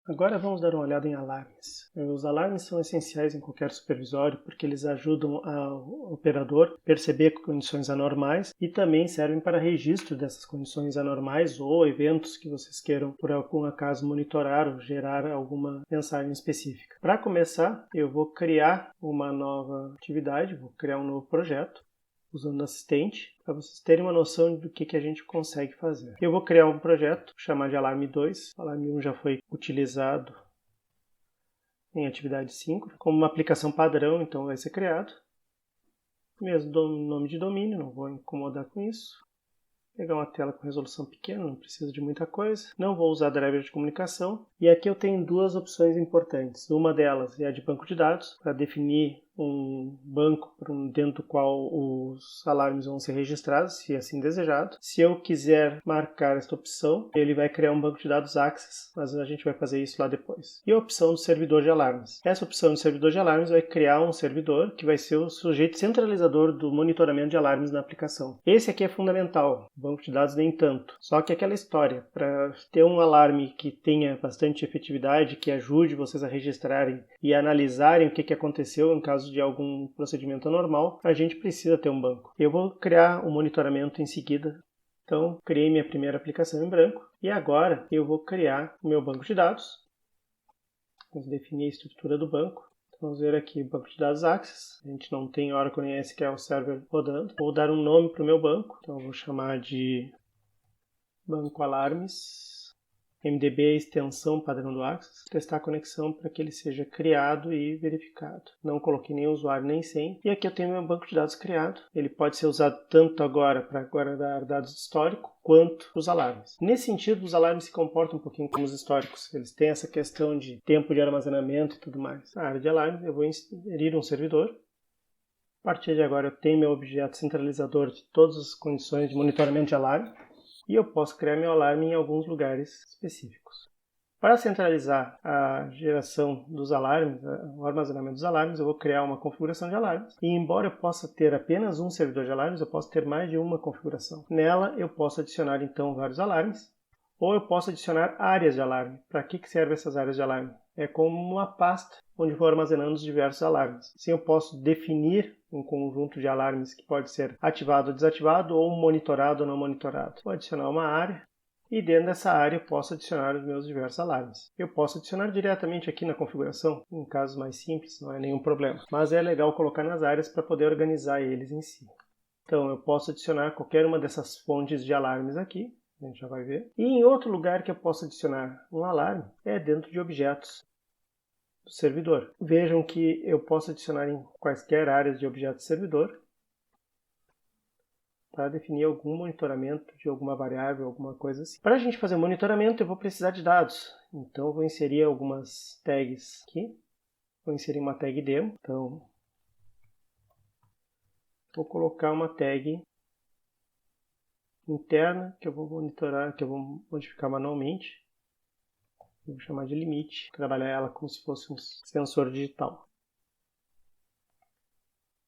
Agora vamos dar uma olhada em alarmes. Os alarmes são essenciais em qualquer supervisório porque eles ajudam o operador a perceber condições anormais e também servem para registro dessas condições anormais ou eventos que vocês queiram, por algum acaso, monitorar ou gerar alguma mensagem específica. Para começar, eu vou criar uma nova atividade, vou criar um novo projeto usando o assistente, para vocês terem uma noção do que a gente consegue fazer. Eu vou criar um projeto, chamar de Alarme 2. O Alarme 1 já foi utilizado em atividade 5, como uma aplicação padrão, então vai ser criado. Mesmo nome de domínio, não vou incomodar com isso. Pegar uma tela com resolução pequena, não precisa de muita coisa. Não vou usar driver de comunicação. E aqui eu tenho duas opções importantes. Uma delas é a de banco de dados, para definir um banco dentro do qual os alarmes vão ser registrados, se assim desejado. Se eu quiser marcar esta opção, ele vai criar um banco de dados Access, mas a gente vai fazer isso lá depois. E a opção do servidor de alarmes. Essa opção do servidor de alarmes vai criar um servidor que vai ser o sujeito centralizador do monitoramento de alarmes na aplicação. Esse aqui é fundamental, banco de dados nem tanto. Só que aquela história, para ter um alarme que tenha bastante efetividade, que ajude vocês a registrarem e analisarem o que aconteceu em caso de algum procedimento anormal, a gente precisa ter um banco. Eu vou criar um monitoramento em seguida. Então, criei minha primeira aplicação em branco e agora eu vou criar o meu banco de dados. Vamos definir a estrutura do banco. Vamos ver aqui, banco de dados Access. A gente não tem Oracle nem SQL Server rodando. Vou dar um nome para o meu banco. Então, eu vou chamar de Banco Alarmes. MDB é a extensão padrão do Access. Testar a conexão para que ele seja criado e verificado. Não coloquei nem usuário nem senha. E aqui eu tenho meu banco de dados criado. Ele pode ser usado tanto agora para guardar dados históricos quanto os alarmes. Nesse sentido, os alarmes se comportam um pouquinho como os históricos. Eles têm essa questão de tempo de armazenamento e tudo mais. Na área de alarmes, eu vou inserir um servidor. A partir de agora, eu tenho meu objeto centralizador de todas as condições de monitoramento de alarme. E eu posso criar meu alarme em alguns lugares específicos. Para centralizar a geração dos alarmes, o armazenamento dos alarmes, eu vou criar uma configuração de alarmes. E embora eu possa ter apenas um servidor de alarmes, eu posso ter mais de uma configuração. Nela eu posso adicionar então vários alarmes, ou eu posso adicionar áreas de alarme. Para que servem essas áreas de alarme? É como uma pasta onde vou armazenando os diversos alarmes. Assim eu posso definir um conjunto de alarmes que pode ser ativado ou desativado, ou monitorado ou não monitorado. Vou adicionar uma área e dentro dessa área eu posso adicionar os meus diversos alarmes. Eu posso adicionar diretamente aqui na configuração, em casos mais simples, não é nenhum problema. Mas é legal colocar nas áreas para poder organizar eles em si. Então eu posso adicionar qualquer uma dessas fontes de alarmes aqui. A gente já vai ver. E em outro lugar que eu posso adicionar um alarme é dentro de objetos do servidor. Vejam que eu posso adicionar em quaisquer áreas de objeto servidor para definir algum monitoramento de alguma variável, alguma coisa assim. Para a gente fazer monitoramento, eu vou precisar de dados. Então, eu vou inserir algumas tags aqui. Vou inserir uma tag demo. Então, vou colocar uma tag interna que eu vou monitorar, que eu vou modificar manualmente. Vou chamar de limite, trabalhar ela como se fosse um sensor digital.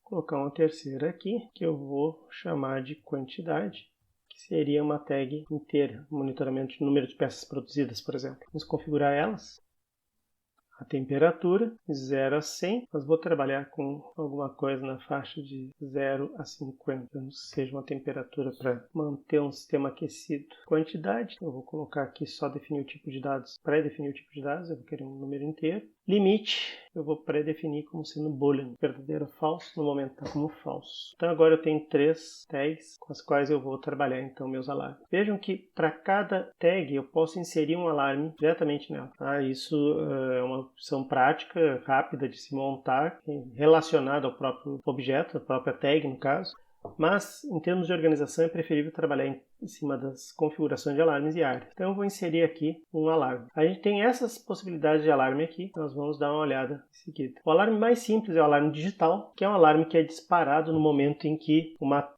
Vou colocar uma terceira aqui, que eu vou chamar de quantidade, que seria uma tag inteira, monitoramento de número de peças produzidas, por exemplo. Vamos configurar elas. A temperatura, 0 a 100, mas vou trabalhar com alguma coisa na faixa de 0 a 50, então seja uma temperatura para manter um sistema aquecido. Quantidade, eu vou colocar aqui só definir o tipo de dados, pré-definir o tipo de dados, eu vou querer um número inteiro. Limite, eu vou pré-definir como sendo boolean, verdadeiro ou falso, no momento está como falso. Então agora eu tenho 3 tags com as quais eu vou trabalhar então meus alarmes. Vejam que para cada tag eu posso inserir um alarme diretamente nela. Isso é uma opção prática, rápida de se montar, relacionada ao próprio objeto, a própria tag no caso. Mas, em termos de organização, é preferível trabalhar em cima das configurações de alarmes e áreas. Então, eu vou inserir aqui um alarme. A gente tem essas possibilidades de alarme aqui, nós vamos dar uma olhada em seguida. O alarme mais simples é o alarme digital, que é um alarme que é disparado no momento em que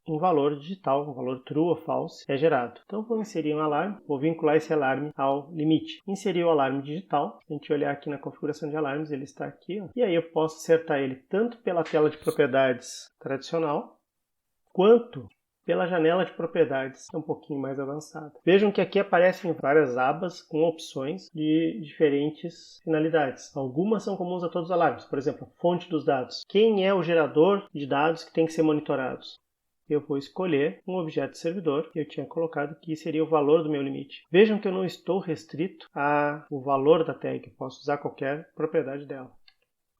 um valor digital, um valor true ou false, é gerado. Então, vou inserir um alarme, vou vincular esse alarme ao limite. Inserir o alarme digital, se a gente olhar aqui na configuração de alarmes, ele está aqui, ó. E aí eu posso acertar ele tanto pela tela de propriedades tradicional, quanto pela janela de propriedades, que é um pouquinho mais avançada. Vejam que aqui aparecem várias abas com opções de diferentes finalidades. Algumas são comuns a todos os alarmes, por exemplo, a fonte dos dados. Quem é o gerador de dados que tem que ser monitorados? Eu vou escolher um objeto de servidor que eu tinha colocado que seria o valor do meu limite. Vejam que eu não estou restrito ao valor da tag, eu posso usar qualquer propriedade dela.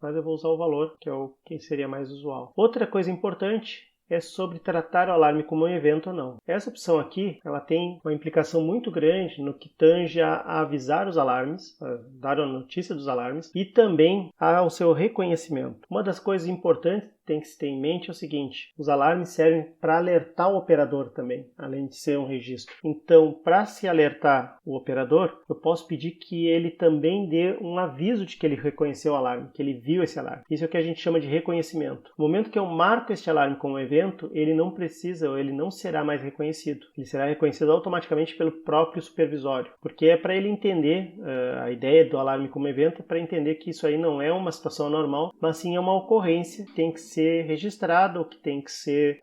Mas eu vou usar o valor, que é o que seria mais usual. Outra coisa importante é sobre tratar o alarme como um evento ou não. Essa opção aqui, ela tem uma implicação muito grande no que tange a avisar os alarmes, a dar a notícia dos alarmes e também ao seu reconhecimento. Uma das coisas importantes que tem que se ter em mente é o seguinte: os alarmes servem para alertar o operador também, além de ser um registro. Então, para se alertar o operador, eu posso pedir que ele também dê um aviso de que ele reconheceu o alarme, que ele viu esse alarme. Isso é o que a gente chama de reconhecimento. No momento que eu marco este alarme como evento, ele não precisa ou ele não será mais reconhecido. Ele será reconhecido automaticamente pelo próprio supervisório, porque é para ele entender, a ideia do alarme como evento é para entender que isso aí não é uma situação normal, mas sim é uma ocorrência que tem que ser registrada ou que tem que ser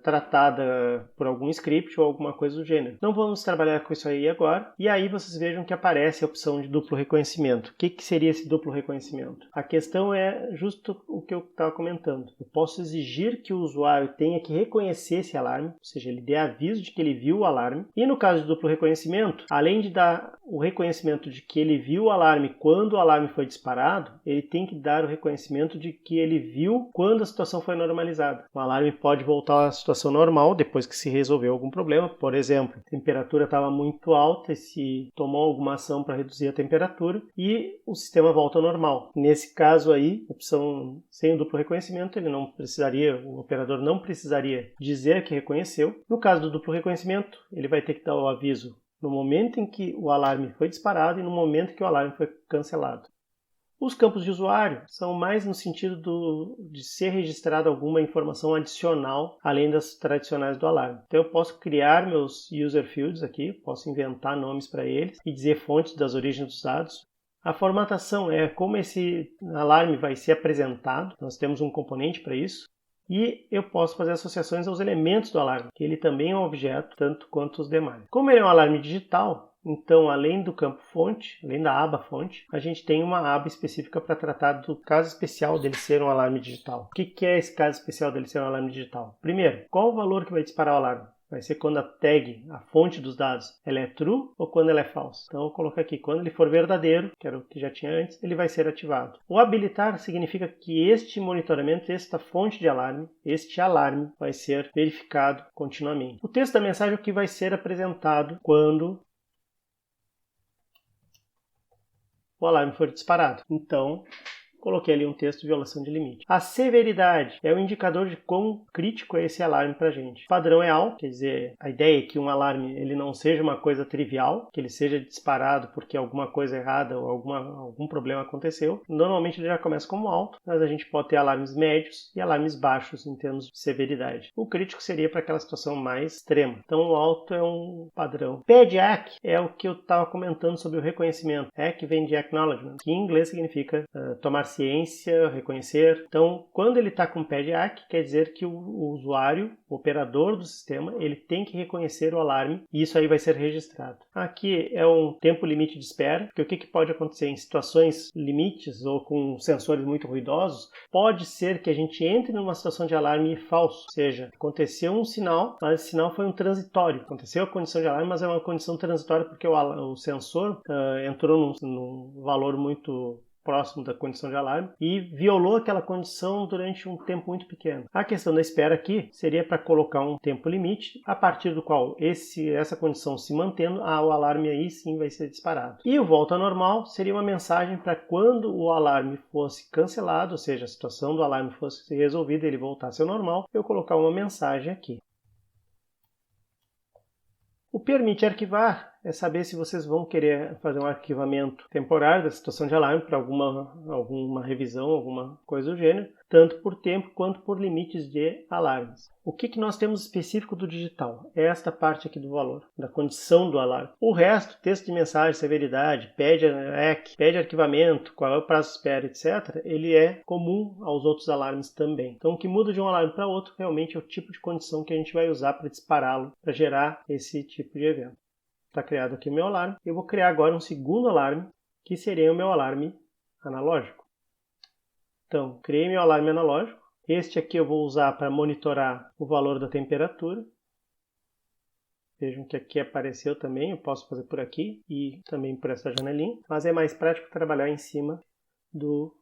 tratada por algum script ou alguma coisa do gênero. Não vamos trabalhar com isso aí agora. E aí vocês vejam que aparece a opção de duplo reconhecimento. O que seria esse duplo reconhecimento? A questão é justo o que eu estava comentando. Eu posso exigir que o usuário tenha que reconhecer esse alarme, ou seja, ele dê aviso de que ele viu o alarme. E no caso de duplo reconhecimento, além de dar o reconhecimento de que ele viu o alarme quando o alarme foi disparado, ele tem que dar o reconhecimento de que ele viu quando a situação foi normalizada. O alarme pode voltar à situação normal depois que se resolveu algum problema. Por exemplo, a temperatura estava muito alta e se tomou alguma ação para reduzir a temperatura e o sistema volta ao normal. Nesse caso aí, opção sem o duplo reconhecimento, o operador não precisaria dizer que reconheceu. No caso do duplo reconhecimento, ele vai ter que dar o aviso no momento em que o alarme foi disparado e no momento em que o alarme foi cancelado. Os campos de usuário são mais no sentido de ser registrada alguma informação adicional além das tradicionais do alarme. Então eu posso criar meus user fields aqui, posso inventar nomes para eles e dizer fontes das origens dos dados. A formatação é como esse alarme vai ser apresentado, nós temos um componente para isso. E eu posso fazer associações aos elementos do alarme, que ele também é um objeto, tanto quanto os demais. Como ele é um alarme digital, então, além do campo fonte, além da aba fonte, a gente tem uma aba específica para tratar do caso especial dele ser um alarme digital. O que é esse caso especial dele ser um alarme digital? Primeiro, qual o valor que vai disparar o alarme? Vai ser quando a tag, a fonte dos dados, ela é true ou quando ela é false. Então eu vou colocar aqui, quando ele for verdadeiro, que era o que já tinha antes, ele vai ser ativado. O habilitar significa que este monitoramento, esta fonte de alarme, este alarme vai ser verificado continuamente. O texto da mensagem é o que vai ser apresentado quando o alarme for disparado. Então, coloquei ali um texto de violação de limite. A severidade é o indicador de quão crítico é esse alarme para a gente. O padrão é alto, quer dizer, a ideia é que um alarme ele não seja uma coisa trivial, que ele seja disparado porque alguma coisa errada ou algum problema aconteceu. Normalmente ele já começa como alto, mas a gente pode ter alarmes médios e alarmes baixos em termos de severidade. O crítico seria para aquela situação mais extrema. Então o alto é um padrão. PAD-AC é o que eu estava comentando sobre o reconhecimento. AC vem de acknowledgement, que em inglês significa tomar ciência, reconhecer. Então, quando ele está com PAD-AC, quer dizer que o usuário, o operador do sistema, ele tem que reconhecer o alarme e isso aí vai ser registrado. Aqui é um tempo limite de espera, porque o que pode acontecer em situações limites ou com sensores muito ruidosos, pode ser que a gente entre numa situação de alarme falso, ou seja, aconteceu um sinal, mas esse sinal foi um transitório. Aconteceu a condição de alarme, mas é uma condição transitória porque o sensor entrou num valor muito próximo da condição de alarme e violou aquela condição durante um tempo muito pequeno. A questão da espera aqui seria para colocar um tempo limite, a partir do qual essa condição se mantendo, o alarme aí sim vai ser disparado. E o volta ao normal seria uma mensagem para quando o alarme fosse cancelado, ou seja, a situação do alarme fosse resolvida e ele voltasse ao normal, eu colocar uma mensagem aqui. O permite arquivar é saber se vocês vão querer fazer um arquivamento temporário da situação de alarme para alguma revisão, alguma coisa do gênero, tanto por tempo quanto por limites de alarmes. O que nós temos específico do digital? É esta parte aqui do valor, da condição do alarme. O resto, texto de mensagem, severidade, pede arquivamento, qual é o prazo de espera, etc., ele é comum aos outros alarmes também. Então, o que muda de um alarme para outro realmente é o tipo de condição que a gente vai usar para dispará-lo, para gerar esse tipo de evento. Está criado aqui o meu alarme. Eu vou criar agora um segundo alarme, que seria o meu alarme analógico. Então, criei meu alarme analógico. Este aqui eu vou usar para monitorar o valor da temperatura. Vejam que aqui apareceu também, eu posso fazer por aqui e também por essa janelinha, mas é mais prático trabalhar em cima do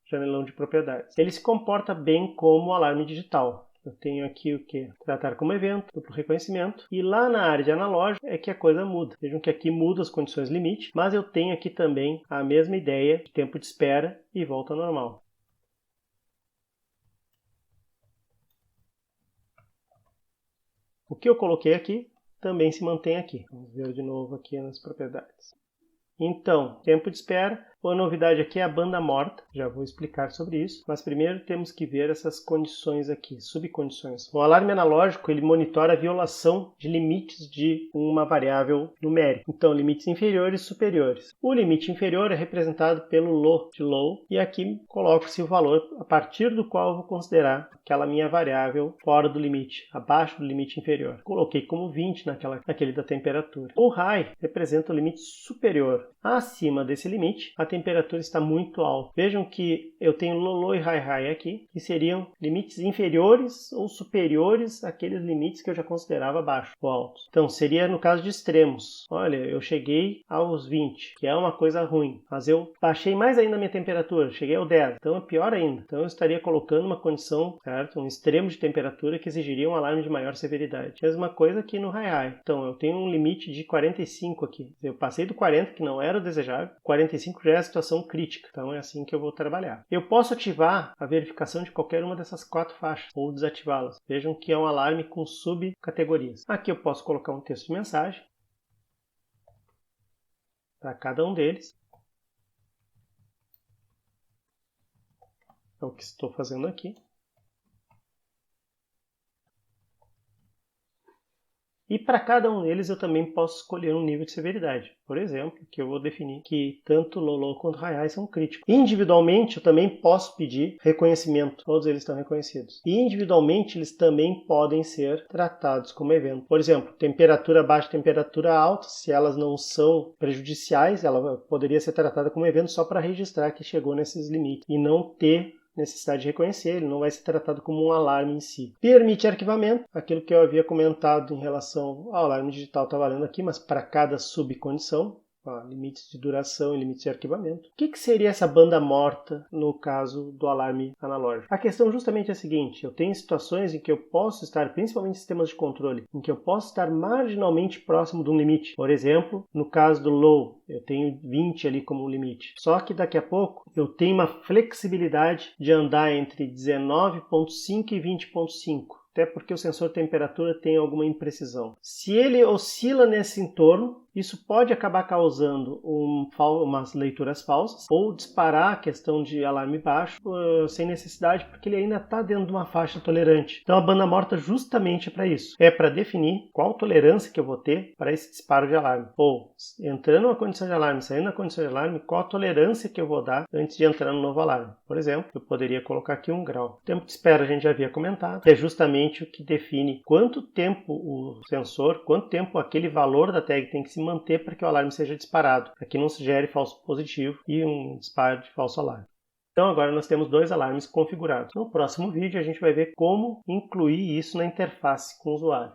janelão de propriedades. Ele se comporta bem como alarme digital. Eu tenho aqui o que? Tratar como evento, duplo reconhecimento. E lá na área de analógico é que a coisa muda. Vejam que aqui muda as condições limite, mas eu tenho aqui também a mesma ideia de tempo de espera e volta ao normal. O que eu coloquei aqui também se mantém aqui. Vamos ver de novo aqui nas propriedades. Então, tempo de espera. A novidade aqui é a banda morta, já vou explicar sobre isso, mas primeiro temos que ver essas condições aqui, subcondições. O alarme analógico ele monitora a violação de limites de uma variável numérica, então limites inferiores e superiores. O limite inferior é representado pelo low de low e aqui coloco-se o valor a partir do qual eu vou considerar aquela minha variável fora do limite, abaixo do limite inferior. Coloquei como 20 naquele da temperatura. O high representa o limite superior. Acima desse limite, a temperatura está muito alta. Vejam que eu tenho low e high aqui, que seriam limites inferiores ou superiores àqueles limites que eu já considerava baixos ou altos. Então, seria no caso de extremos. Olha, eu cheguei aos 20, que é uma coisa ruim, mas eu baixei mais ainda a minha temperatura, cheguei ao 10, então é pior ainda. Então, eu estaria colocando uma condição, certo? Um extremo de temperatura que exigiria um alarme de maior severidade. Mesma coisa aqui no high. Então, eu tenho um limite de 45 aqui. Eu passei do 40, que não era o desejável, 45 já é a situação crítica, então é assim que eu vou trabalhar. Eu posso ativar a verificação de qualquer uma dessas 4 faixas ou desativá-las. Vejam que é um alarme com subcategorias. Aqui eu posso colocar um texto de mensagem para cada um deles. É o que estou fazendo aqui. E para cada um deles eu também posso escolher um nível de severidade. Por exemplo, que eu vou definir que tanto low quanto high são críticos. Individualmente eu também posso pedir reconhecimento. Todos eles estão reconhecidos. E individualmente eles também podem ser tratados como evento. Por exemplo, temperatura baixa, temperatura alta, se elas não são prejudiciais, ela poderia ser tratada como evento só para registrar que chegou nesses limites e não ter necessidade de reconhecer, ele não vai ser tratado como um alarme em si. Permite arquivamento, aquilo que eu havia comentado em relação ao alarme digital está valendo aqui, mas para cada subcondição, limites de duração e limites de arquivamento. O que seria essa banda morta no caso do alarme analógico? A questão justamente é a seguinte, eu tenho situações em que eu posso estar, principalmente em sistemas de controle, em que eu posso estar marginalmente próximo de um limite. Por exemplo, no caso do low, eu tenho 20 ali como limite. Só que daqui a pouco eu tenho uma flexibilidade de andar entre 19.5 e 20.5. Até porque o sensor de temperatura tem alguma imprecisão. Se ele oscila nesse entorno, isso pode acabar causando umas leituras falsas ou disparar a questão de alarme baixo sem necessidade, porque ele ainda está dentro de uma faixa tolerante. Então a banda morta justamente é para isso. É para definir qual tolerância que eu vou ter para esse disparo de alarme. Ou, entrando na condição de alarme, saindo na condição de alarme, qual a tolerância que eu vou dar antes de entrar no novo alarme. Por exemplo, eu poderia colocar aqui 1 grau. O tempo de espera a gente já havia comentado, que é justamente o que define quanto tempo o sensor, quanto tempo aquele valor da tag tem que se manter para que o alarme seja disparado, para que não se gere falso positivo e um disparo de falso alarme. Então agora nós temos 2 alarmes configurados. No próximo vídeo a gente vai ver como incluir isso na interface com o usuário.